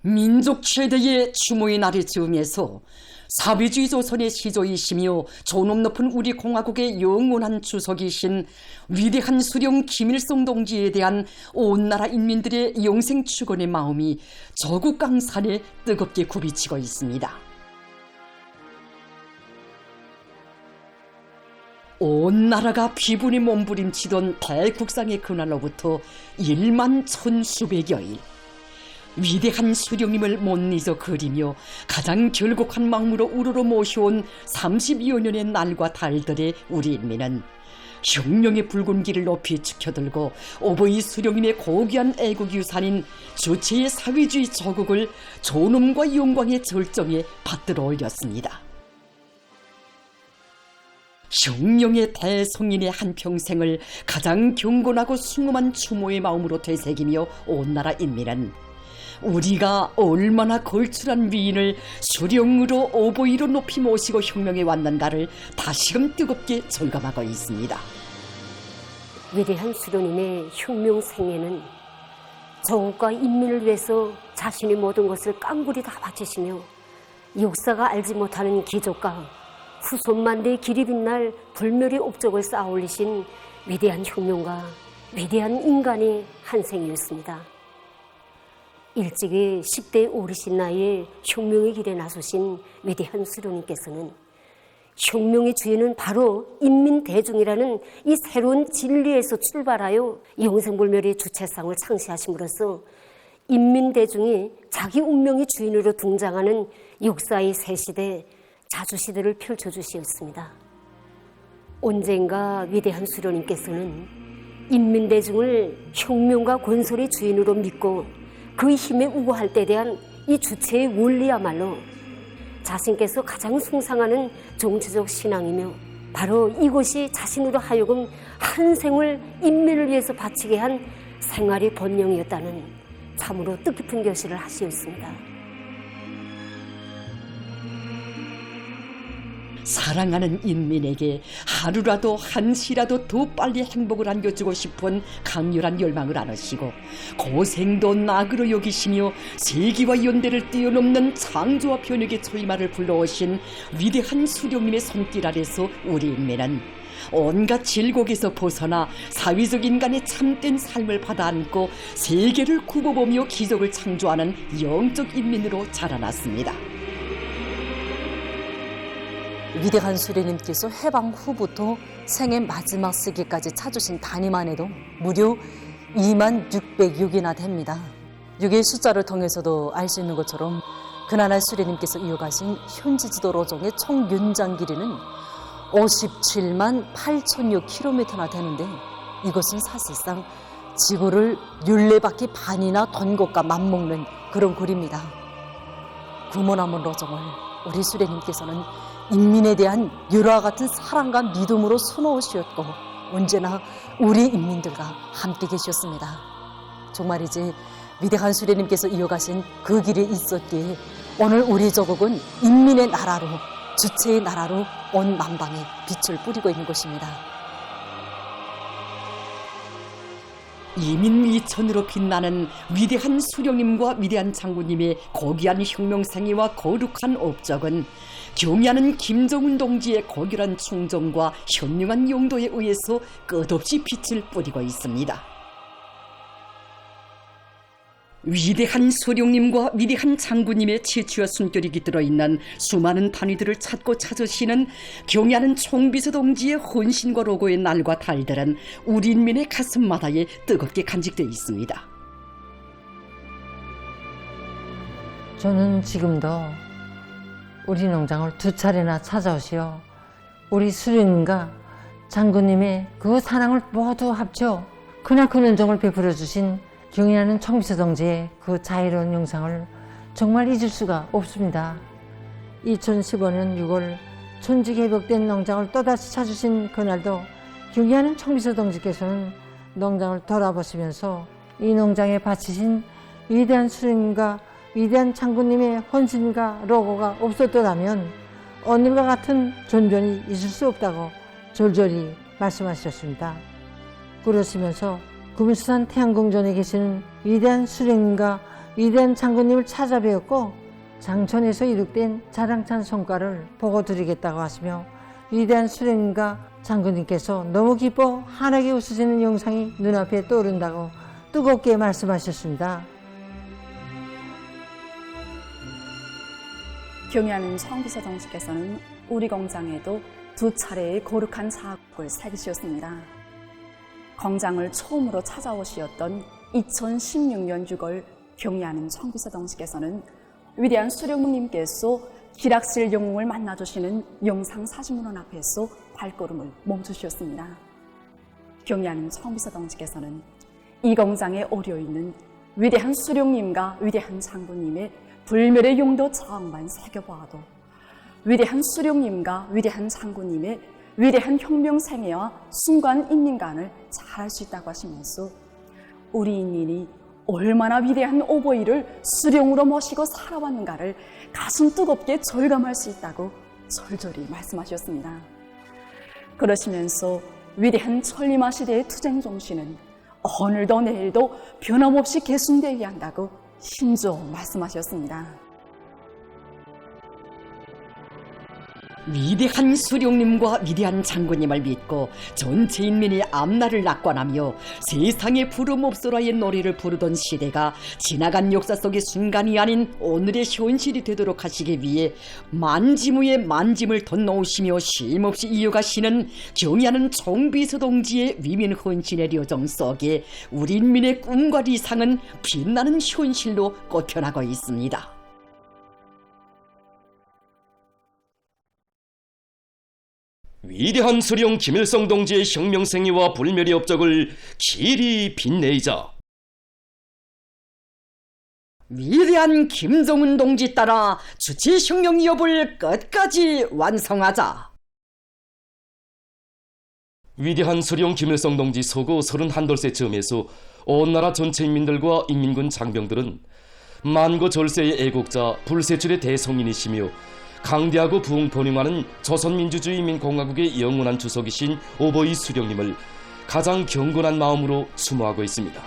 민족 최대의 추모의 날을 즈음해서 사회주의 조선의 시조이시며 존엄 높은 우리 공화국의 영원한 주석이신 위대한 수령 김일성 동지에 대한 온 나라 인민들의 영생 축원의 마음이 저국 강산에 뜨겁게 굽이치고 있습니다. 온 나라가 비분이 몸부림치던 대국상의 그날로부터 1만 1000수백여일, 위대한 수령님을 못 잊어 그리며 가장 결곡한 마음으로 우러러 모셔온 30여 년의 날과 달들의 우리 인민은 혁명의 붉은 길을 높이 지켜들고 오버이 수령님의 고귀한 애국유산인 주체의 사회주의 저국을 존엄과 영광의 절정에 받들어 올렸습니다. 혁명의 대성인의 한평생을 가장 경건하고 숭엄한 추모의 마음으로 되새기며 온 나라 인민은 우리가 얼마나 걸출한 위인을 수령으로 오보이로 높이 모시고 혁명에 왔는가를 다시금 뜨겁게 절감하고 있습니다. 위대한 수령님의 혁명 생애는 저국과 인민을 위해서 자신의 모든 것을 깡그리 다 바치시며 역사가 알지 못하는 기적과 후손만대의 길이 빛날 불멸의 업적을 쌓아 올리신 위대한 혁명가, 위대한 인간의 한 생이었습니다. 일찍이 10대 오르신 나이에 혁명의 길에 나서신 위대한 수령님께서는 혁명의 주인은 바로 인민대중이라는 이 새로운 진리에서 출발하여 영생불멸의 주체상을 창시하심으로써 인민대중이 자기 운명의 주인으로 등장하는 역사의 새 시대, 자주시대를 펼쳐주시었습니다. 언젠가 위대한 수령님께서는 인민대중을 혁명과 권설의 주인으로 믿고 그 힘에 우거할 때에 대한 이 주체의 원리야말로 자신께서 가장 숭상하는 정치적 신앙이며 바로 이것이 자신으로 하여금 한 생을 인민을 위해서 바치게 한 생활의 본령이었다는 참으로 뜻깊은 결실을 하시었습니다. 사랑하는 인민에게 하루라도 한시라도 더 빨리 행복을 안겨주고 싶은 강렬한 열망을 안으시고 고생도 낙으로 여기시며 세기와 연대를 뛰어넘는 창조와 변혁의 초이마를 불러오신 위대한 수령님의 손길 아래서 우리 인민은 온갖 질곡에서 벗어나 사회적 인간의 참된 삶을 받아안고 세계를 굽어보며 기적을 창조하는 영적 인민으로 자라났습니다. 위대한 수령님께서 해방 후부터 생애 마지막 시기까지 찾으신 단위만 해도 무려 2만 606이나 됩니다. 6의 숫자를 통해서도 알 수 있는 것처럼 그나라 수령님께서 이어가신 현지 지도 로종의 총 연장 길이는 57만 8천여 킬로미터나 되는데 이것은 사실상 지구를 율레바퀴 반이나 돈 것과 맞먹는 그런 거리입니다. 구모나무 로종을 우리 수령님께서는 인민에 대한 열화와 같은 사랑과 믿음으로 수놓으셨고 언제나 우리 인민들과 함께 계셨습니다. 정말이지 위대한 수령님께서 이어가신 그 길에 있었기에 오늘 우리 조국은 인민의 나라로, 주체의 나라로 온 만방에 빛을 뿌리고 있는 것입니다. 이민미천으로 빛나는 위대한 수령님과 위대한 장군님의 고귀한 혁명생애와 거룩한 업적은 경애하는 김정은 동지의 고결한 충정과 현명한 용도에 의해서 끝없이 빛을 뿌리고 있습니다. 위대한 수령님과 위대한 장군님의 치추와 숨결이 깃들어 있는 수많은 단위들을 찾고 찾으시는 경애하는 총비서 동지의 헌신과 로고의 날과 달들은 우리 인민의 가슴마다에 뜨겁게 간직되어 있습니다. 저는 지금도 우리 농장을 2차례나 찾아오시어 우리 수령님과 장군님의 그 사랑을 모두 합쳐 크나큰 은총을 베풀어 주신 경애하는 총비서 동지의 그 자애로운 영상을 정말 잊을 수가 없습니다. 2015년 6월 전직 회복된 농장을 또다시 찾으신 그날도 경애하는 총비서 동지께서는 농장을 돌아보시면서 이 농장에 바치신 위대한 수령님과 위대한 장군님의 헌신과 로고가 없었더라면 오늘과 같은 존전이 있을 수 없다고 절절히 말씀하셨습니다. 그러시면서 금수산 태양궁전에 계시는 위대한 수령님과 위대한 장군님을 찾아뵈었고 장천에서 이룩된 자랑찬 성과를 보고 드리겠다고 하시며 위대한 수령님과 장군님께서 너무 기뻐 환하게 웃으시는 영상이 눈앞에 떠오른다고 뜨겁게 말씀하셨습니다. 경의하는 청비서 정식께서는 우리 공장에도 2차례의 거룩한 사업을 새기셨습니다. 공장을 처음으로 찾아오시었던 2016년 6월 경의하는 청비서 정식께서는 위대한 수령님께서 기락실 영웅을 만나주시는 영상 사진문헌 앞에서 발걸음을 멈추셨습니다. 경의하는 청비서 정식께서는 이 공장에 어려있는 위대한 수령님과 위대한 장군님의 불멸의 용도 저항만 새겨보아도 위대한 수령님과 위대한 장군님의 위대한 혁명생애와 순간 인민관을 잘할 수 있다고 하시면서 우리 인민이 얼마나 위대한 오보이를 수령으로 모시고 살아왔는가를 가슴 뜨겁게 절감할 수 있다고 절절히 말씀하셨습니다. 그러시면서 위대한 천리마 시대의 투쟁 정신은 오늘도 내일도 변함없이 계승되어야 한다고 심조 말씀하셨습니다. 위대한 수령님과 위대한 장군님을 믿고 전체 인민이 앞날을 낙관하며 세상의 부름없소라의 노래를 부르던 시대가 지나간 역사 속의 순간이 아닌 오늘의 현실이 되도록 하시기 위해 만지무에 만짐을 더 놓으시며 쉼없이 이어가시는 경의하는 총비서 동지의 위민 헌신의 여정 속에 우리 인민의 꿈과理想은 빛나는 현실로 꽂혀나고 있습니다. 위대한 수령 김일성 동지의 혁명생애와 불멸의 업적을 길이 빛내이자 위대한 김정은 동지 따라 주체혁명 여부를 끝까지 완성하자. 위대한 수령 김일성 동지 서거 31돌세 즈음에서 온 나라 전체 인민들과 인민군 장병들은 만고 절세의 애국자 불세출의 대성인이시며 강대하고 부흥번영하는 조선민주주의인민공화국의 영원한 주석이신 오보이 수령님을 가장 경건한 마음으로 수모하고 있습니다.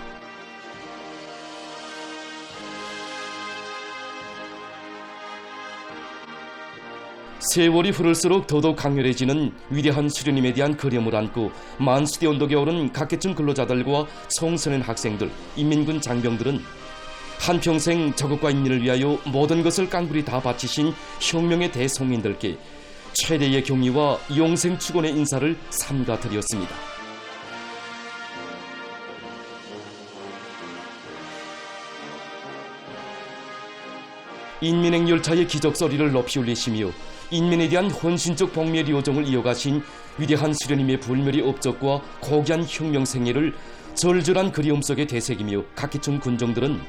세월이 흐를수록 더더욱 강렬해지는 위대한 수령님에 대한 그림을 안고 만수대 언덕에 오른 각계층 근로자들과 청소년 학생들, 인민군 장병들은 한평생 저국과 인민을 위하여 모든 것을 깡그리 다 바치신 혁명의 대성민들께 최대의 경의와 영생 축원의 인사를 삼가 드렸습니다. 인민행 열차의 기적소리를 높이 울리시며 인민에 대한 헌신적 복멸의 요정을 이어가신 위대한 수령님의 불멸의 업적과 고귀한 혁명생애를 절절한 그리움 속에 되새기며 각기층 군정들은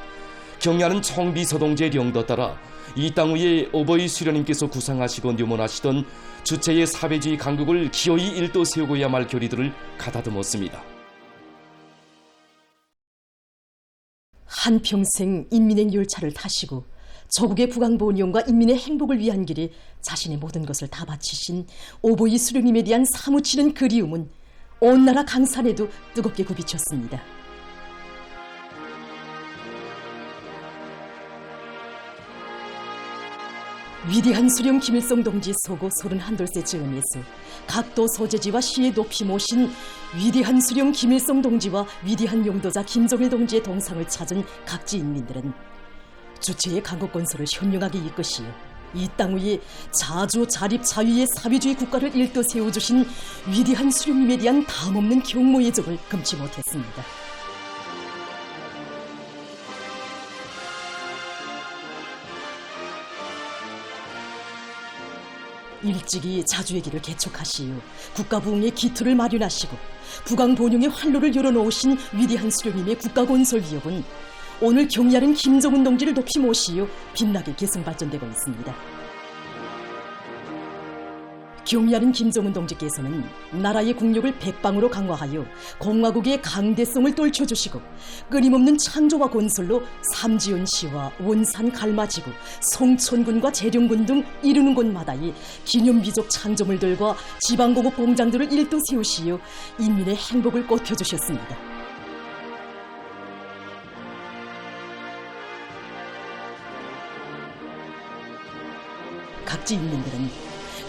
경의하는 총비서동지의 령도 따라 이 땅 위에 오보이 수령님께서 구상하시고 묘문하시던 주체의 사회주의 강국을 기어이 일도 세우고야 말 결의들을 가다듬었습니다. 한평생 인민의 열차를 타시고 조국의 부강본영과 인민의 행복을 위한 길에 자신의 모든 것을 다 바치신 오보이 수령님에 대한 사무치는 그리움은 온 나라 강산에도 뜨겁게 굽이쳤습니다. 위대한 수령 김일성 동지 서거 31돌세 즈음에서 각도 소재지와 시에 높이 모신 위대한 수령 김일성 동지와 위대한 용도자 김정일 동지의 동상을 찾은 각지 인민들은 주체의 강국 건설을 현명하게 이끄시어 이 땅 위에 자주 자립 자유의 사회주의 국가를 일떠 세워주신 위대한 수령님에 대한 담없는 경모의 정을 금치 못했습니다. 일찍이 자주의 길을 개척하시어 국가 부흥의 기틀을 마련하시고 부강 본영의 활로를 열어놓으신 위대한 수령님의 국가 건설 위협은 오늘 경의하는 김정은 동지를 높이 모시어 빛나게 계승 발전되고 있습니다. 경의하는 김정은 동지께서는 나라의 국력을 백방으로 강화하여 공화국의 강대성을 떨쳐주시고 끊임없는 창조와 건설로 삼지연시와 원산 갈마지구, 송천군과 재령군 등 이르는 곳마다의 기념비적 창조물들과 지방공업 공장들을 일도 세우시어 인민의 행복을 꽃펴주셨습니다. 각지 인민들은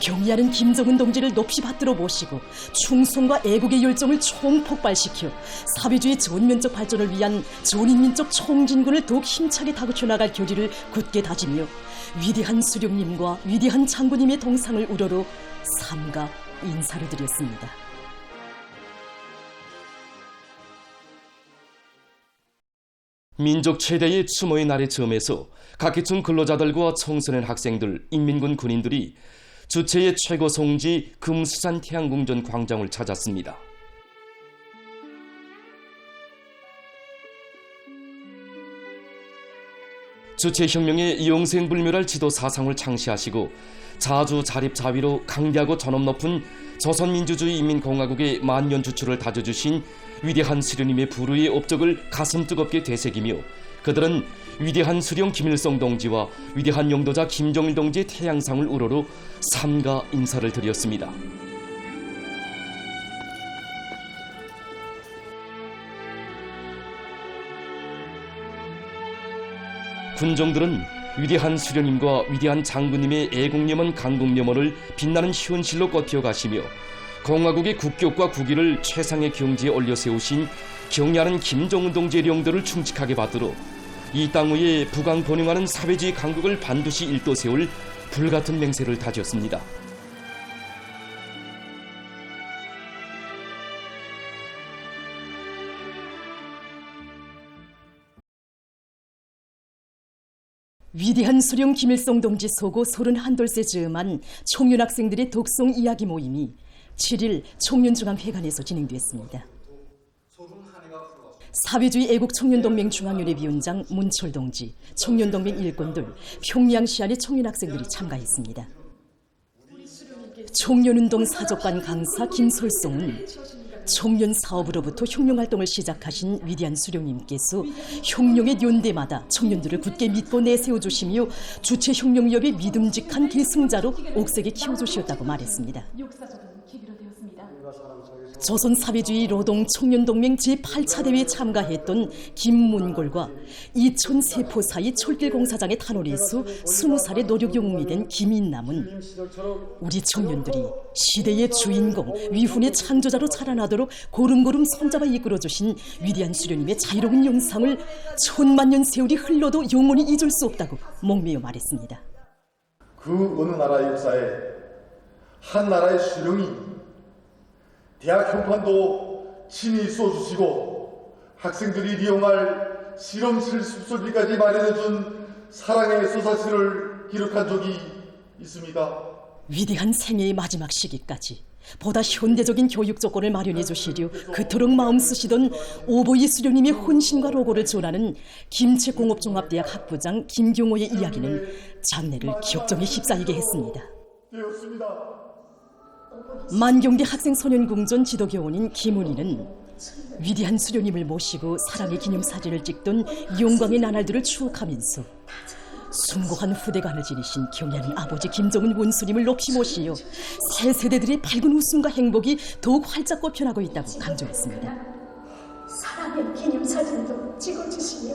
경의하는 김정은 동지를 높이 받들어 모시고 충성과 애국의 열정을 총폭발시켜 사회주의 전면적 발전을 위한 전인민족 총진군을 더욱 힘차게 다그쳐 나갈 결의를 굳게 다지며 위대한 수령님과 위대한 장군님의 동상을 우러러 삼가 인사를 드렸습니다. 민족 최대의 추모의 날의 즈음에서 각계층 근로자들과 청소년 학생들, 인민군 군인들이 주체의 최고 성지 금수산 태양궁전 광장을 찾았습니다. 주체혁명의 영생불멸할 지도 사상을 창시하시고 자주 자립자위로 강대하고 전업 높은 조선민주주의 인민공화국의 만년 주추를 다져주신 위대한 수령님의 불후의 업적을 가슴 뜨겁게 되새기며 그들은 위대한 수령 김일성 동지와 위대한 영도자 김정일 동지의 태양상을 우러러 삼가 인사를 드렸습니다. 군종들은 위대한 수령님과 위대한 장군님의 애국염원 강국염원을 빛나는 현실로 꿔띄어가시며 공화국의 국격과 국위를 최상의 경지에 올려 세우신 경의하는 김정은 동지의 영도를 충직하게 받들어 이 땅 위에 부강번영하는 사회주의 강국을 반드시 일도 세울 불같은 맹세를 다졌습니다. 위대한 수령 김일성 동지 소고 31돌세 즈음한 청년학생들의 독송 이야기 모임이 7일 청년중앙회관에서 진행됐습니다. 사회주의 애국청년동맹 중앙위원회 위원장 문철 동지, 청년동맹 일꾼들, 평양시안의 청년학생들이 참가했습니다. 청년운동 사적관 강사 김솔송은 청년 사업으로부터 혁명활동을 시작하신 위대한 수령님께서 혁명의 연대마다 청년들을 굳게 믿고 내세워주시며 주체혁명협의 믿음직한 계승자로 옥색에 키워주셨다고 말했습니다. 조선사회주의 노동청년동맹 제8차 대회에 참가했던 김문골과 이촌 세포사이 철길공사장의 탄원에서 20살의 노력 영웅이 된 김인남은 우리 청년들이 시대의 주인공, 위훈의 창조자로 자라나도록 고름고름 손잡아 이끌어주신 위대한 수령님의 자유로운 영상을 천만년 세월이 흘러도 영원히 잊을 수 없다고 목매어 말했습니다. 그 어느 나라의 역사에 한 나라의 수령이 대학 현판도 친히 써주시고 학생들이 이용할 실험실 숲소리까지 마련해준 사랑의 서사시를 기록한 적이 있습니다. 위대한 생애의 마지막 시기까지 보다 현대적인 교육 조건을 마련해 주시려 그토록 마음 쓰시던 오보이 수령님의 혼신과 로고를 전하는 김책공업종합대학 학부장 김경호의 이야기는 장래를 격정에 휩싸이게 했습니다. 만경대 학생소년궁전 지도교원인 김은희는 위대한 수령님을 모시고 사랑의 기념사진을 찍던 영광의 나날들을 추억하면서 숭고한 후대관을 지니신 경의하는 아버지 김정은 원수님을 높이 모시어 새 세대들의 밝은 웃음과 행복이 더욱 활짝 꽃펴나고 있다고 강조했습니다. 사랑의 기념사진도 찍어주시며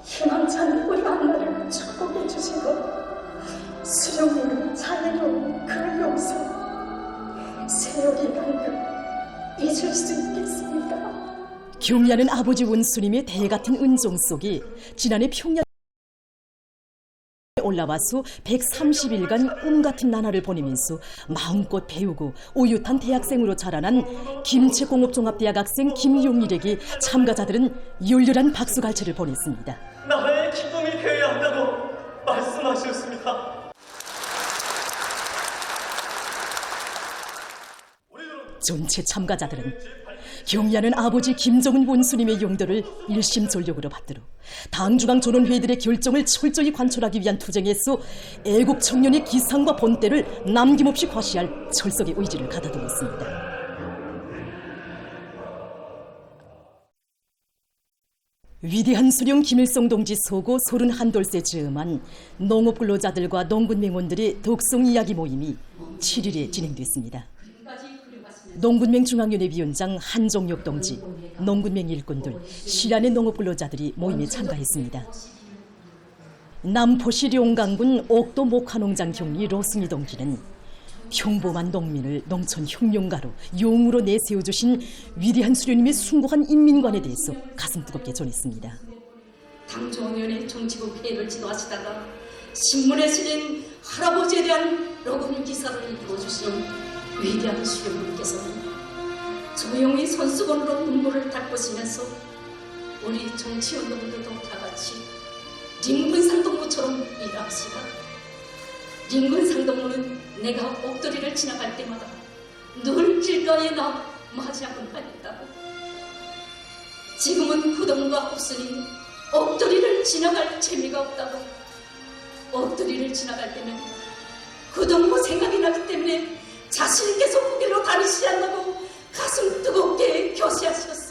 희망찬 우리 안나를 축복해 주시고 수령님의 자애로운 그 용서 세월이 가면 잊을 수 있겠습니다. 경의하는 아버지 원수님의 대같은 은종 속에 지난해 평양 올라와서 130일간 꿈같은 나날을 보내면서 마음껏 배우고 오ют한 대학생으로 자라난 김책공업종합대학 학생 김용일에게 참가자들은 열렬한 박수갈채를 보냈습니다. 나라의 기쁨이 되어야 한다고 말씀하셨습니다. 전체 참가자들은 경의하는 아버지 김정은 원수님의 용도를 일심전력으로 받들어 당중앙 전원회의들의 결정을 철저히 관철하기 위한 투쟁에서 애국 청년의 기상과 본때를 남김없이 과시할 철석의 의지를 가다듬었습니다. 위대한 수령 김일성 동지 소고 31돌세 즈음한 농업근로자들과 농군맹원들의 독송 이야기 모임이 7일에 진행됐습니다. 농군맹 중앙위원회 위원장 한종혁 동지, 농군맹 일꾼들, 실안의 농업근로자들이 모임에 참가했습니다. 남포시 룡강군 옥도 목화농장 경리 로승희 동지는 평범한 농민을 농촌 혁명가로 용으로 내세워주신 위대한 수령님의 숭고한 인민관에 대해서 가슴 뜨겁게 전했습니다. 당정위원회 정치국 회의를 지도하시다가 신문에 실린 할아버지에 대한 러건 기사를 읽어주신 위대한 수령님께서는 조용히 손수건으로 눈물을 닦으시면서 우리 정치운동들도 다같이 링군상동무처럼 일합시다. 링군상동무는 내가 옥돌이를 지나갈 때마다 늘 길가에 나 맞이하곤 하였다고. 지금은 그 동무가 없으니 옥돌이를 지나갈 재미가 없다고. 옥돌이를 지나갈 때면 그 동무 생각이 나기 때문에 자신께서 그 길로 다니시지 않다고 가슴 뜨겁게 교시하셨습니다.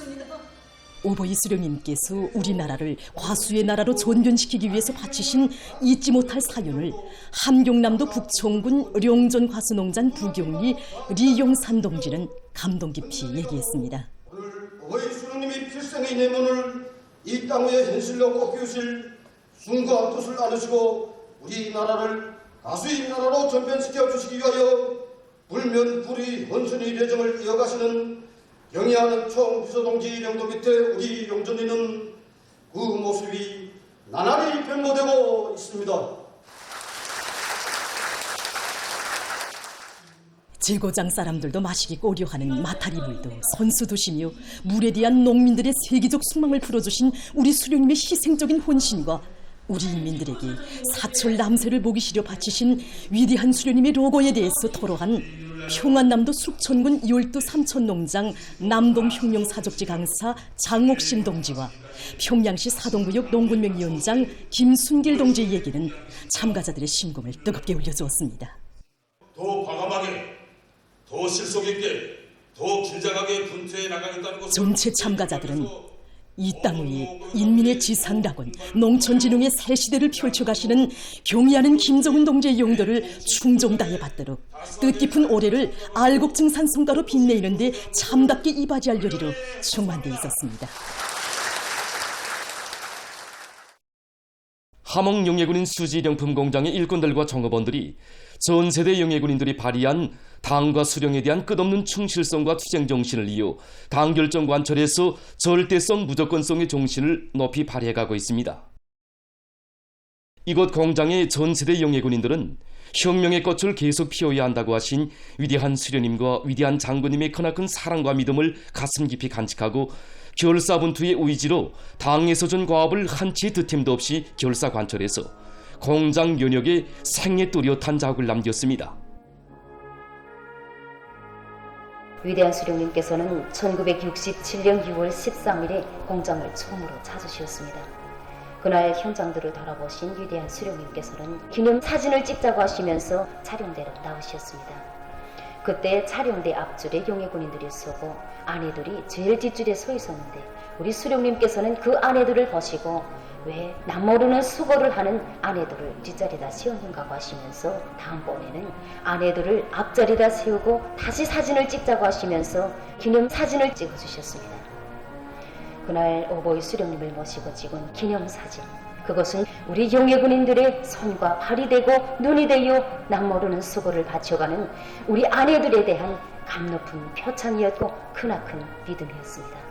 오보이 수령님께서 우리나라를 과수의 나라로 존변시키기 위해서 바치신 잊지 못할 사연을 함경남도 북청군 룡전 과수농장 부경리 리용산 동지는 감동 깊이 얘기했습니다. 오늘 오보이 수령님이 필생의 내문을 이 땅 위에 현실로 꺾이실 숭고한 뜻을 안으시고 우리나라를 가수의 나라로 전변시켜 주시기 위하여 불면불의 헌천의 내정을 이어가시는 경의하는 총비서동지 영도 밑에 우리 용전리는 그 모습이 나날이 변모되고 있습니다. 제고장 사람들도 마시기 꺼려하는 마타리물도 선수두시며 물에 대한 농민들의 세계적 숙망을 풀어주신 우리 수령님의 희생적인 혼신과 우리 인민들에게 사철 남새를 보기 싫어 바치신 위대한 수령님의 로고에 대해서 토로한 평안남도 숙천군 열두 삼천농장 남동혁명사족지 강사 장옥신 동지와 평양시 사동구역 농군명위원장 김순길 동지의 얘기는 참가자들의 심금을 뜨겁게 울려주었습니다. 더 과감하게, 더 실속 있게, 더 긴장하게 분투해 나가겠다는 것을 전체 참가자들은 이 땅 위에 인민의 지상락원, 농촌진흥의 새 시대를 펼쳐가시는 경의하는 김정은 동지의 용도를 충종다해 받도록 뜻깊은 올해를 알곡증산 성과로 빛내는 데 참답게 이바지할 요리로 충만돼 있었습니다. 함흥 용예군인 수지령품 공장의 일꾼들과 종업원들이 전 세대 용예군인들이 발휘한 당과 수령에 대한 끝없는 충실성과 투쟁 정신을 이어 당 결정 관철에서 절대성 무조건성의 정신을 높이 발휘해가고 있습니다. 이곳 공장의 전 세대 용예군인들은 혁명의 꽃을 계속 피워야 한다고 하신 위대한 수령님과 위대한 장군님의 크나큰 사랑과 믿음을 가슴 깊이 간직하고 결사분투의 의지로 당에서 준 과업을 한치 득템도 없이 결사 관철해서 공장 면역에 생애 뚜렷한 자국을 남겼습니다. 위대한 수령님께서는 1967년 6월 13일에 공장을 처음으로 찾으셨습니다. 그날 현장들을 돌아보신 위대한 수령님께서는 기념 사진을 찍자고 하시면서 촬영대로 나오셨습니다. 그때 촬영대 앞줄에 용예군인들이 서고 아내들이 제일 뒷줄에 서 있었는데 우리 수령님께서는 그 아내들을 보시고 왜 남모르는 수고를 하는 아내들을 뒷자리에다 세웠는가고 하시면서 다음번에는 아내들을 앞자리에다 세우고 다시 사진을 찍자고 하시면서 기념 사진을 찍어주셨습니다. 그날 오보이 수령님을 모시고 찍은 기념사진, 그것은 우리 용예군인들의 손과 발이 되고 눈이 되어 남모르는 수고를 바쳐가는 우리 아내들에 대한 감높은 표창이었고 크나큰 믿음이었습니다.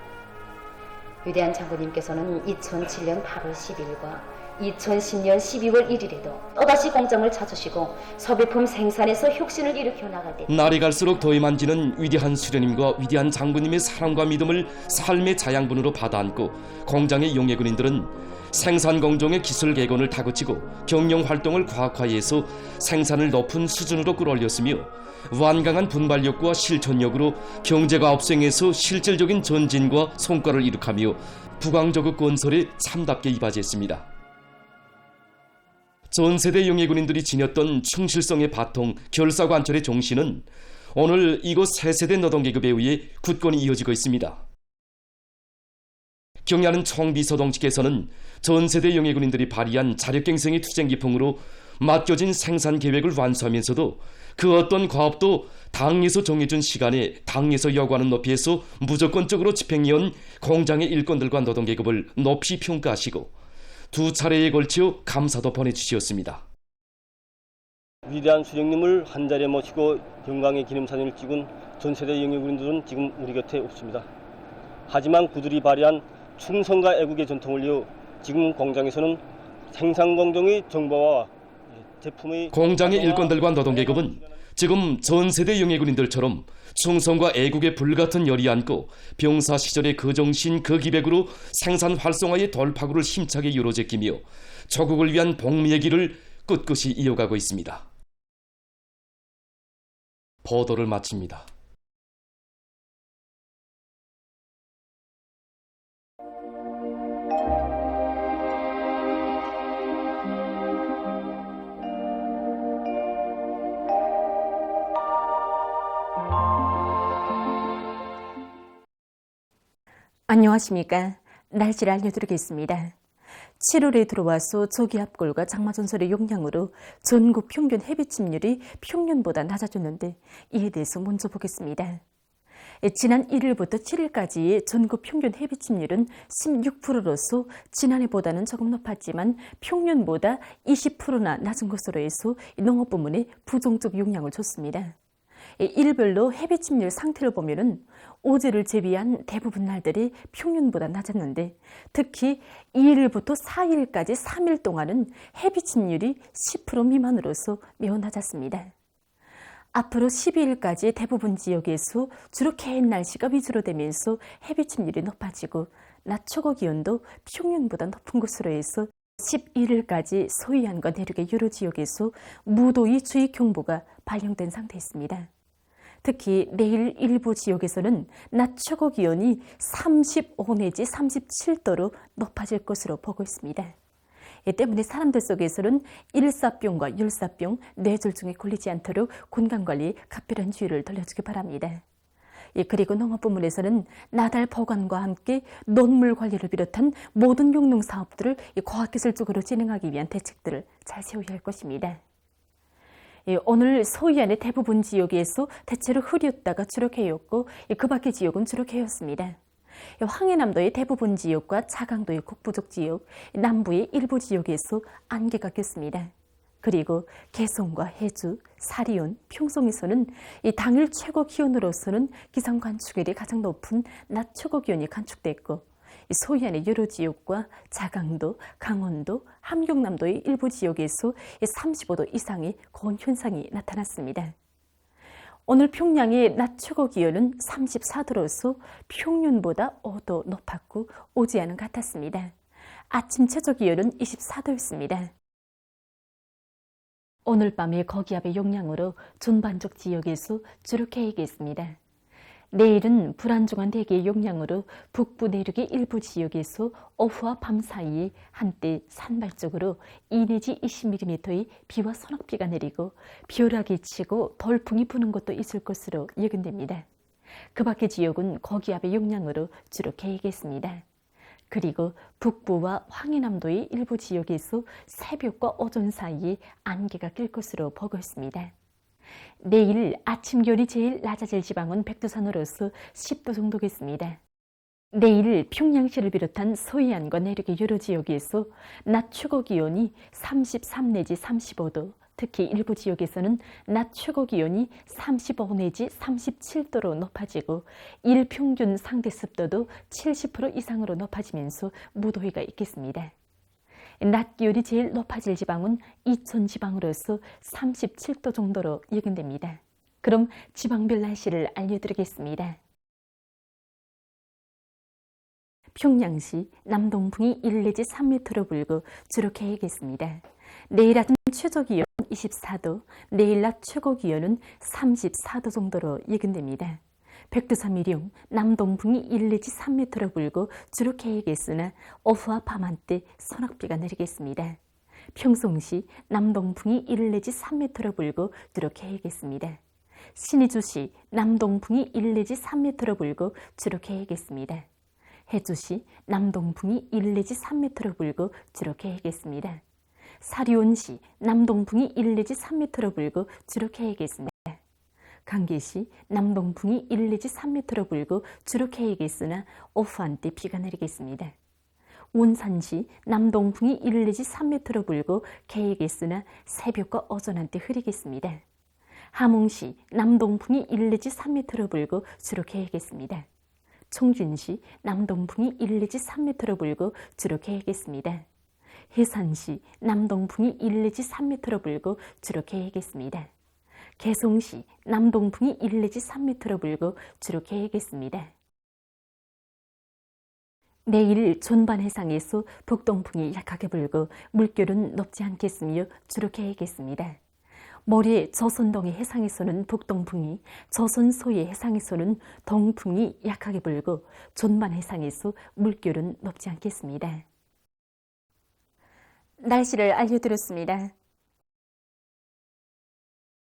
위대한 장군님께서는 2007년 8월 10일과 2010년 12월 1일에도 또다시 공장을 찾으시고 소비품 생산에서 혁신을 일으켜 나갈 때 날이 갈수록 더위 만지는 위대한 수령님과 위대한 장군님의 사랑과 믿음을 삶의 자양분으로 받아안고 공장의 용예군인들은 생산 공정의 기술 개건을 다그치고 경영 활동을 과학화해서 생산을 높은 수준으로 끌어올렸으며 완강한 분발력과 실천력으로 경제가 업생에서 실질적인 전진과 성과를 이룩하며 부강저급 건설에 참답게 이바지했습니다. 전세대 용예군인들이 지녔던 충실성의 바통, 결사관철의 정신은 오늘 이곳 새세대 노동계급에 의해 굳건히 이어지고 있습니다. 경의하는 총비서동지께서는 전세대 용예군인들이 발휘한 자력갱생의 투쟁기풍으로 맡겨진 생산 계획을 완수하면서도 그 어떤 과업도 당에서 정해준 시간에 당에서 요구하는 높이에서 무조건적으로 집행해온 공장의 일꾼들과 노동계급을 높이 평가하시고 두 차례에 걸쳐 감사도 보내주셨습니다. 위대한 수령님을 한자리에 모시고 영광의 기념사진을 찍은 전 세대 영예군인들은 지금 우리 곁에 없습니다. 하지만 그들이 발휘한 충성과 애국의 전통을 이어 지금 공장에서는 생산 공정의 정보와 제품의 공장의 일꾼들과 노동계급은 지금 전 세대 영예군인들처럼 충성과 애국의 불같은 열이 안고 병사 시절의 그 정신 그 기백으로 생산 활성화의 돌파구를 힘차게 이루어제끼며 조국을 위한 복리의 길을 꿋꿋이 이어가고 있습니다. 보도를 마칩니다. 안녕하십니까. 날씨를 알려드리겠습니다. 7월에 들어와서 저기압골과 장마전설의 영향으로 전국 평균 해비 침률이 평년보다 낮아졌는데 이에 대해서 먼저 보겠습니다. 지난 1일부터 7일까지의 전국 평균 해비 침률은 16%로서 지난해보다는 조금 높았지만 평년보다 20%나 낮은 것으로 해서 농업 부문에 부정적 영향을 줬습니다. 일별로 해비 침률 상태를 보면은 어제를 제외한 대부분 날들이 평년보다 낮았는데 특히 2일부터 4일까지 3일 동안은 해비 침률이 10% 미만으로서 매우 낮았습니다. 앞으로 12일까지 대부분 지역에서 주로 개인 날씨가 위주로 되면서 해비 침률이 높아지고 낮 최고 기온도 평년보다 높은 것으로 해서 11일까지 서해안과 내륙의 여러 지역에서 무더위 주의 경보가 발령된 상태였습니다. 특히 내일 일부 지역에서는 낮 최고 기온이 35 내지 37도로 높아질 것으로 보고 있습니다. 이 때문에 사람들 속에서는 일사병과 열사병, 뇌졸중에 걸리지 않도록 건강관리에 각별한 주의를 돌려주기 바랍니다. 그리고 농업 부문에서는 나달 보관과 함께 논물 관리를 비롯한 모든 용농 사업들을 과학기술적으로 진행하기 위한 대책들을 잘 세워야 할 것입니다. 오늘 서해안의 대부분 지역에서 대체로 흐렸다가 주로 개였고 그 밖의 지역은 주로 개였습니다. 황해남도의 대부분 지역과 자강도의 북부족 지역, 남부의 일부 지역에서 안개가 꼈습니다. 그리고 개성과 해주, 사리온, 평송에서는 이 당일 최고 기온으로서는 기상 관측일이 가장 높은 낮 최고 기온이 관측됐고 서해안의 여러 지역과 자강도, 강원도, 함경남도의 일부 지역에서 35도 이상의 고온 현상이 나타났습니다. 오늘 평양의 낮 최고 기온은 34도로서 평년보다 5도 높았고 어제와는 같았습니다. 아침 최저 기온은 24도였습니다. 오늘 밤의 거기압의 영향으로 전반적 지역에서 주로 개이겠습니다. 내일은 불안정한 대기의 영향으로 북부 내륙의 일부 지역에서 오후와 밤 사이에 한때 산발적으로 2 내지 20mm의 비와 소낙비가 내리고 벼락이 치고 돌풍이 부는 것도 있을 것으로 예견됩니다. 그 밖의 지역은 고기압의 영향으로 주로 개이겠습니다. 그리고 북부와 황해남도의 일부 지역에서 새벽과 오전 사이에 안개가 낄 것으로 보고 있습니다. 내일 아침 기온이 제일 낮아질 지방은 백두산으로서 10도 정도겠습니다. 내일 평양시를 비롯한 서해안과 내륙의 여러 지역에서 낮 최고 기온이 33 내지 35도, 특히 일부 지역에서는 낮 최고 기온이 35 내지 37도로 높아지고 일평균 상대 습도도 70% 이상으로 높아지면서 무더위가 있겠습니다. 낮 기온이 제일 높아질 지방은 이천 지방으로서 37도 정도로 예견됩니다. 그럼 지방별 날씨를 알려드리겠습니다. 평양시 남동풍이 1 내지 3m로 불고 주로 개이겠습니다. 내일 아침 최저 기온 24도, 내일 낮 최고 기온은 34도 정도로 예견됩니다. 백두산 미령 남동풍이 1 내지 3m로 불고 주로 개이겠으나 오후와 밤한때 소낙비가 내리겠습니다. 평송시 남동풍이 1 내지 3m로 불고 주로 개이겠습니다. 신의주시 남동풍이 1 내지 3m로 불고 주로 개이겠습니다. 해주시 남동풍이 1 내지 3m로 불고 주로 개이겠습니다. 사리온시 남동풍이 1 내지 3m로 불고 주로 개이겠습니다. 강계시 남동풍이 1 내지 3m로 불고 주로 개이겠으나 오후 한때 비가 내리겠습니다. 온산시 남동풍이 1 내지 3m로 불고 계획했으나 새벽과 어전한 때 흐리겠습니다. 함흥시 남동풍이 1 내지 3m로 불고 주로 계획했습니다. 청준시 남동풍이 1 내지 3m로 불고 주로 계획했습니다. 해산시 남동풍이 1 내지 3m로 불고 주로 계획했습니다. 개송시 남동풍이 1 내지 3m로 불고 주로 계획했습니다. 내일 존반 해상에서 북동풍이 약하게 불고 물결은 높지 않겠으며 주로 계획했습니다. 모레 조선동해 해상에서는 북동풍이, 조선소의 해상에서는 동풍이 약하게 불고 존반 해상에서 물결은 높지 않겠습니다. 날씨를 알려드렸습니다.